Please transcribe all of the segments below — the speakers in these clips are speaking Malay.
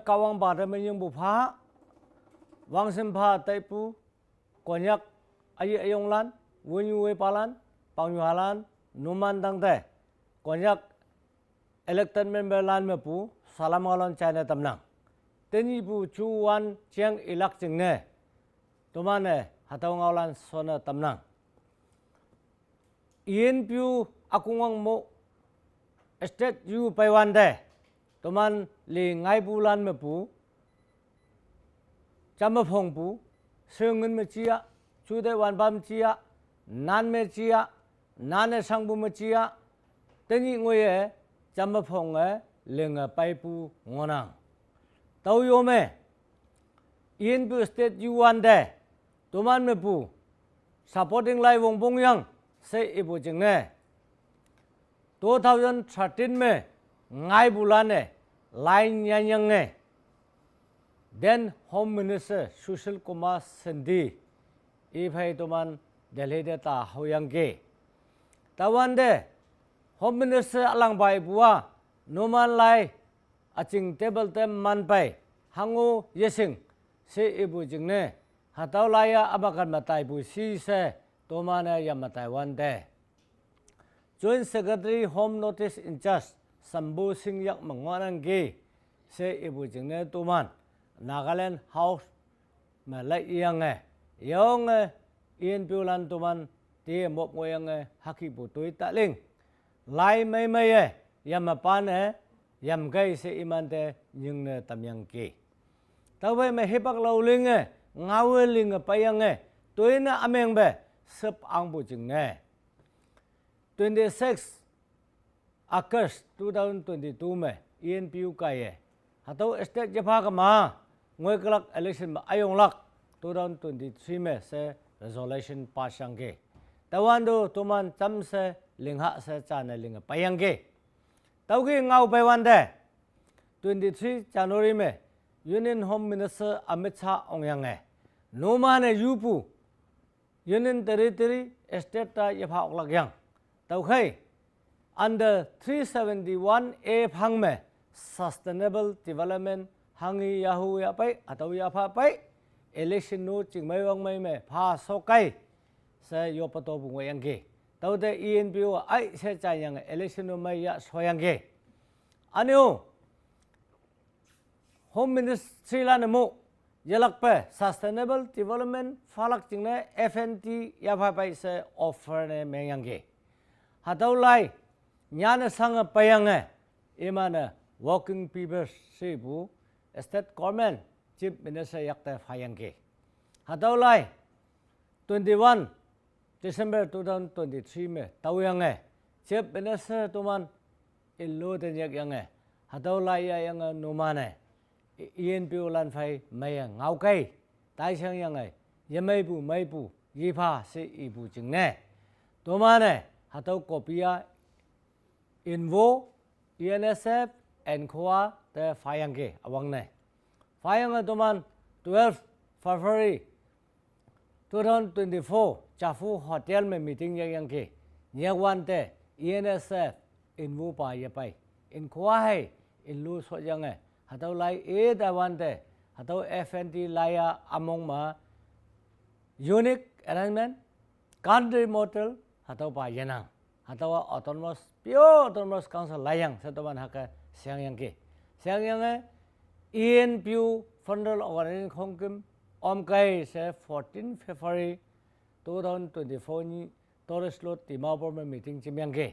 kawang pada menyung bupa wang sempa taipu konyak ayong lan wunyu palan pangyuhalan numan tangte konyak elected member lan mepu salam ngalon China tamnang teni bu chuan chiang ilak jingne tomane hataw ngalan sona tamnang ien piu akungang mo state yu paiwande toman li ngai bulan mepu chama phongpu seungun me chia chude wan bam chia nan me chia nan sangbu me chia teni ngoye chama phong lenga paipu ngonang tau yo me ien piu state yu wande toman mepu supporting lai wong bong yang se ibu jingne 2013 में ngai bulane lain yang then home minister Sushil Kumar Sindhi ifai toman Delhi data hoyang ke tawande home minister alang bai bua noman lai aching table tem man pai hangu yesing se ibu jingne hataw laya abakan matai bu si se tomana yamatai wande Joint Secretary Home Notice in Charge Sambu Singh Yak Mangwanang Ge se ibu jingne tuman Nagaland House ma lai yang yong ien piulan tuman ti mop ngoyang haki putui taling lai mai yam pan yam gai se imante nyung ne tamyang ke tawe me hepak lauling ngaweling payang toina ameng be sep ang bu jingne 26 August 2022 में ENPU का ये हतो स्टेट जफा का माँ ngoy kelak election में ayong lak 2023 में से resolution पासंगे तवांडो तुमान चम से लिंगा से चाने लिंगा पायंगे तवगी ngaw पैवांडे 23 January में Union Home Minister Amit Shah ongyang noma ने यूपू Union Territory State ता जफा ओलक yang तवखै under 371A phang में sustainable development hangi yahu ya pai atau ya pha pai election no chingmai wang mai me pha sokai se yo pato bu ngoyang ge tawde ENPO ai se chayang election no mai ya soyang ge anyo home ministry la namo yalak pe sustainable development phalak chingne FNT ya pha pai se offer ne mengyang ge hataw lai nyana sang payang imana working people sibu state government chief minister yakta phayang ke hataw lai 21 December 2023 में तावयंग chief minister tuman illo den yak yang hataw lai ya yang numan ENPO lan phai mai ngau kai tai sang yang yamai bu mai bu yipha se ibu jingne tuman hataw kopia Invo, ENSF, and Khoa the Fayange awang ne. Fayang tuman 12 February 2024 Chafu Hotel में meeting yang ke. Nyagwan te ENSF Invo pa ye pai. In Khoa hai Inlu so yang hataw lai dawan te hataw FNT laya among ma unique arrangement country model hataw pa yanang. Hatawa autonomous pure autonomous council layang setoman haka siang yang ke siang yang ENPU federal organization khongkim omkai se 14 February 2024 ni Torres Road Timapur में meeting चिम्यांग के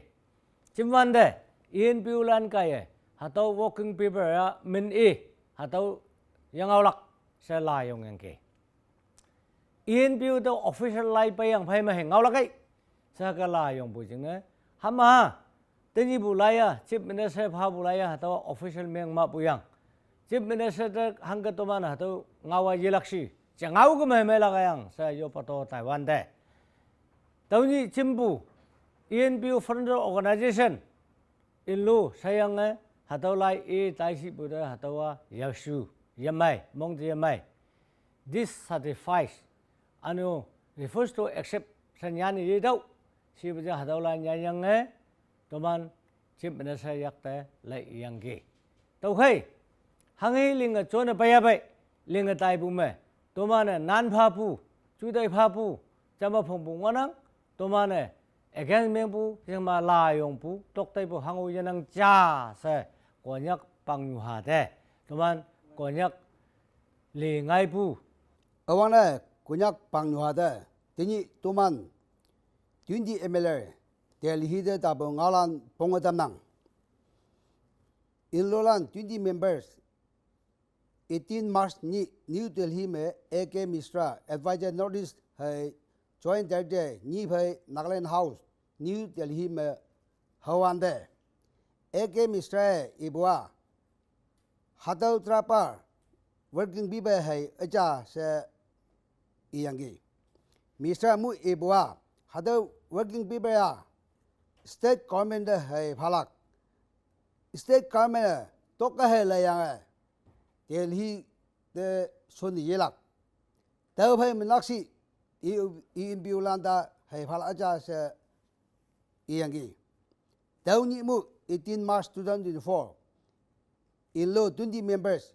चिम्वांडे ENPU lan kai hataw working paper ya min hataw yang awlak se layong yang ke ENPU to official lai pa yang phai ma heng awlak kai sakala yung bujing hama teni bulaya chief minister pha bulaya hataw official meng ma puyang chief minister hangga toman hataw ngawa yelaksi changau ko mai lagayang sa yo pato Taiwan de tawni chimbu ENPU federal organization illu sayang hataw lai taisi buda hatawa yasu yamai mong yamai this certifies anu refers to accept sanyani yidau si baja hadaula nyayang toman chief minister yakte lai yang ge tau khai 항해 링가 존에 바야바이 링가 다이부메 도마네 난파부 주다이 파부 자마 펑봉와낭 도마네 against membu yang ma la yong pu tok tai bu hangu yanang cha se konyak pangyu de toman konyak le ngai pu awana konyak pangyu de tini toman 20 ml delhi de ta bo ngalan pongadam nang in lolan 20 members 18 March ni New Delhi में AK Misra advisor notice है joint director ni भाई Nagaland House New Delhi में हवान दे AK Misra इबुआ हाथों त्रापर working people है अच्छा से इयांगी Misra मु इबुआ हाथों working people या state government है भालक state government तो कहे ले यांगे Delhi de Sony Yelak. Tao phải mình lắc xị, in biểu lan ta hay phải là cha sẽ yên gì. Tao nhị mu 18 March 2024. In law 20 members,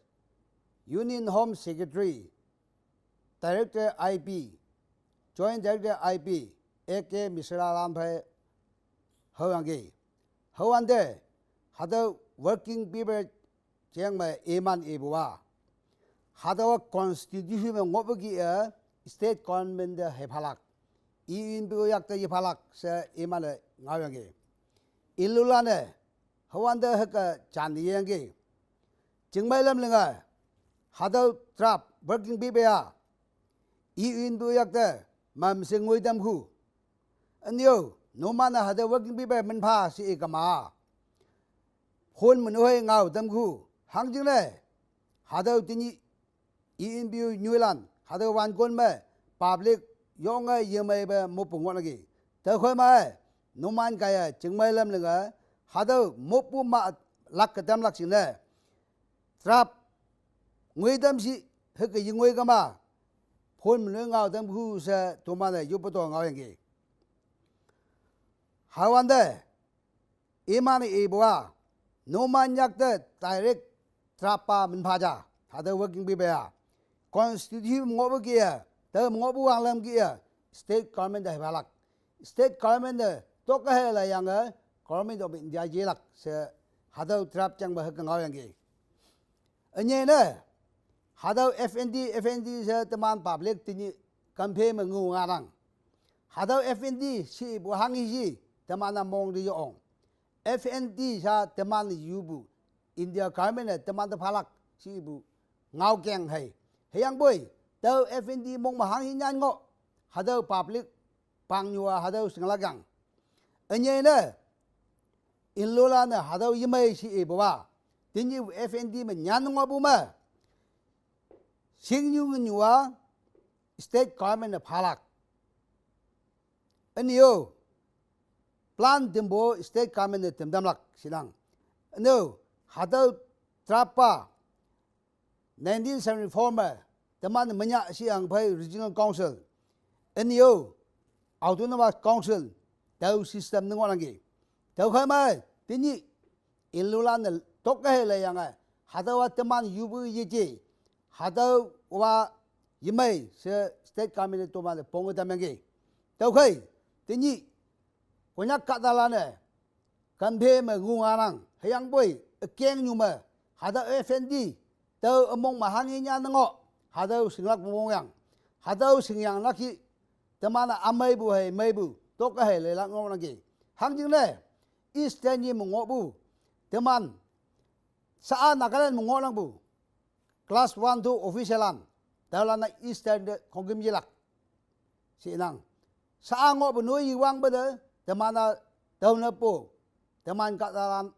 Union Home Secretary, Director IP, Joint Director IP, AK Misra Lam phải hậu yên gì. Hậu an de, hado working people Chiang Mai Eman Ebua. Hadawa constitution में ngop की state government है फलक इन भी याक ये फलक से एमान गावेंगे इल्लुला ने हवान दे हक चांदियेंगे चिंगमाई लम लेंगा हदाव ट्रैप वर्किंग भी बेया इन भी याक दे मम से ngoi dam khu अन्यो नो माना हदाव वर्किंग भी बे मन भा से एकमा फोन मन होय ngau dam khu hang jing le hadaw tini in view Newland hadaw wan kon me public yong ai yemai ba mo pungwa lagi ta khoi mai no man ka ya chingmai lam le ga hadaw mo pu ma lak ka dam lak sin le trap ngoi dam si he ka yingoi ka ma phon le ngau dam khu sa to ma ne yu pa to ngau yang gi hawan de imani e bwa no man yak de direct trapa min phaja hada working be ba constitution ngob kia te ngob wang lam kia state government da balak state government to ka he la yang government of india je lak se hada trap chang ba ka ngaw yang gi anye ne hada fnd se taman public tini campaign ma ngu nga rang hada fnd si bu hang hi tamana mong ri yong fnd sa taman yubu India government teman terpalak si ibu ngau keng hai hayang boy tau FND mong mahang hinyan ngo hadau public pangyua hadau singlagang anye ne inlola ne hadau yimai si ibu wa tinji FND men nyan ngo bu ma singyu nyua state government palak anyo plan dembo state government temdamlak silang no hadaw trapa 1974 में तमान मन्या सियांग भाई regional council NEO autonomous council tau system nang wangi tau khai mai tini ilulan to ka he le yang hadaw taman yubu yeje hadaw wa yimai se state cabinet to man pong ta mengi tau khai tini konya ka dala ne kanphe me ngu ngarang hayang boy keng nyuma hada FND tau among mahani nya ngo hada singlak mongyang hada singyang laki tamana amai bu hai mai bu to ka hai le la ngong lagi hangjing le eastern ni mongo bu taman sa nagalan mongo lang bu class 1 to officialan dalana eastern de kongim yelak sinang sa ngo bu noi wang ba de tamana dauna po taman ka dalam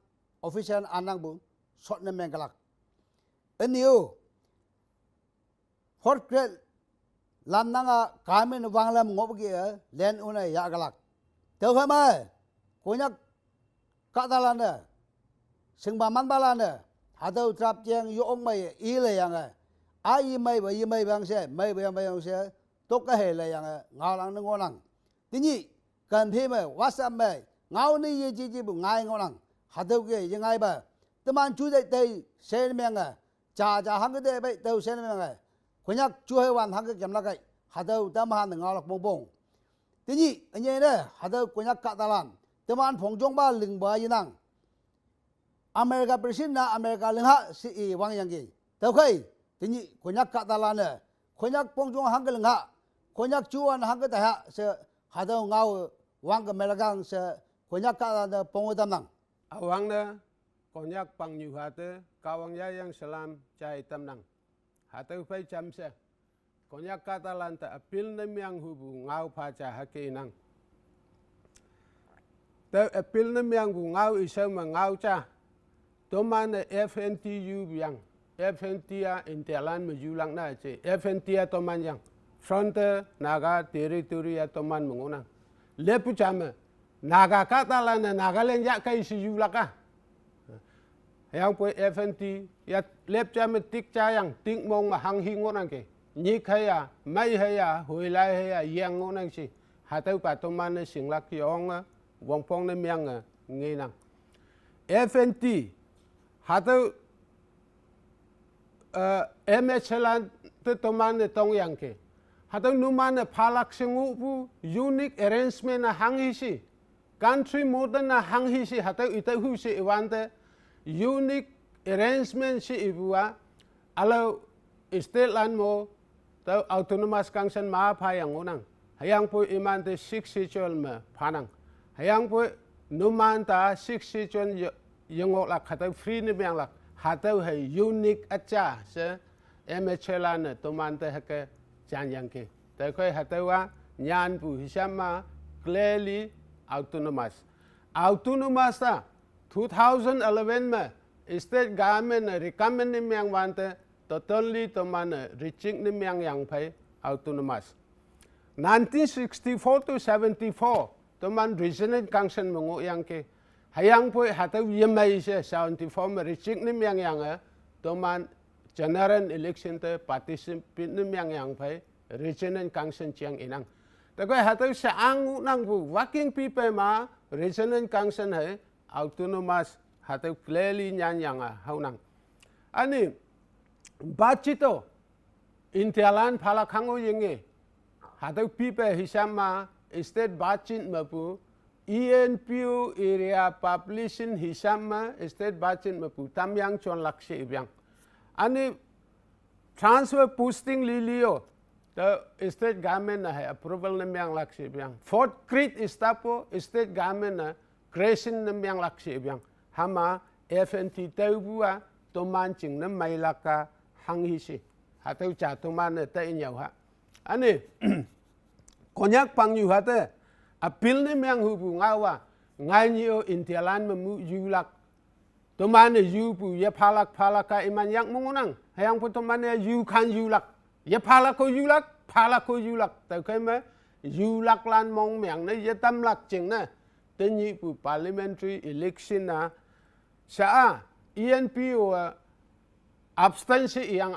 official anang bu shot na mengalak eniu hot grade lam nanga kamen wanglam ngob gi len una ya galak teu khama konya kadalana singba man balana hadau trap jeng yo ong mai i le yang ai mai ba yi mai bang se mai ba yang se to ka he le yang ngalang ngo lang tini kan phe mai whatsapp mai ngau ni ye ji ji bu ngai ngo lang hadau ge yang ai ba taman chu dai dai se meng cha hang cái đấy bây tàu xe này ngay khuyên nhắc chúa hay hoàn hang cái kiếm là cái hạt tàu tâm hàn ngào lạc bông bông thế nhỉ anh em đấy hạt tàu khuyên nhắc Catalan tâm hàn phong trong ba lưng ba yên năng America president na America lưng hạ si wang yang gì tàu khay thế nhỉ khuyên nhắc Catalan này khuyên nhắc phong trong hang cái lưng hạ khuyên nhắc chúa hang cái đại hạ sẽ hạt tàu ngào wang cái American sẽ khuyên nhắc Catalan phong tâm năng awang na konyak pang nyu hate kawang ya yang salam chai tam nang hate phai cham se konyak Catalan ta apil na miang hubu ngau pha cha hake nang ta apil na miang bu ngau isau ma ngau cha to man FNTU biang FNT intelan ma julang na che FNT to man yang frontier naga territory to man mungona lepu chama naga Catalan na Nagaland ya kai si julaka yang poi FNT ya lep cha me tik cha yang tik mong ma hang hi ngon ang ke ni khaya mai haya hui lai haya yang ngon ang si ha tau pa to man sing lak yong wong pong ne myang ngi nang FNT ha tau MHLan to man tong yang ke ha tau nu man phalak singu bu unique arrangement na hang hi si country modern na hang hi si ha tau ita hu si iwante unique arrangement si ibua alo state land mo tau autonomous kangsan ma pha yang unang hayang po iman te 6 sichol ma phanang hayang po numan ta 6 sichon yongok lak khatau free ni byang lak hatau hai unique acha se MHLan to man te hake chan yang ke ta khoi hatau wa nyan pu hisama clearly autonomous ta 2011 में state government recommend ni myang wante totally to man reaching ni myang yang phai autonomous 1964 to 74 to man regional council mongo yang ke hayang poi hataw yemai se 74 me reaching ni myang yang to man general election te participate ni myang yang phai regional council chiang inang ta ko hataw sa ang nang bu working people ma regional council hai autonomous hatau clearly nyan yang haunang ani bachito intelan phala khango yenge hatau pipe hisama state bachin mapu ENPU area population hisama state bachin mapu tamyang chon lakse ibyang ani transfer posting lilio the state government hai approval namyang lakse ibyang Fort Creek istapo state government Creation namyang laksi ibyang hama FNT tawbua to man ching na mai laka hang hi si hatau cha to man ta inyau ha ani konyak pang yu hate apil ne myang hu bu ngawa ngai ni o intelan mu yulak to man yu bu ye phalaka iman yang mungunang hayang pu to man yu kan yulak ye phalako yulak ta kai ma yulak lan mong myang ne ye tam lak ching na tenyi pu parliamentary election na sa ENPO abstention yang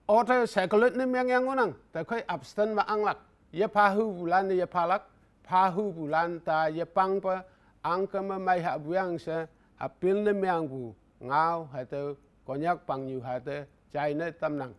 order secular ni yang ngonang ta khoi abstain ma anglak ye phahu bulan ye phahu bulan ta ye pang pa angka ma mai ha buang se apil ni yang bu ngau ha te konyak pang yu ha te chai ne tam nang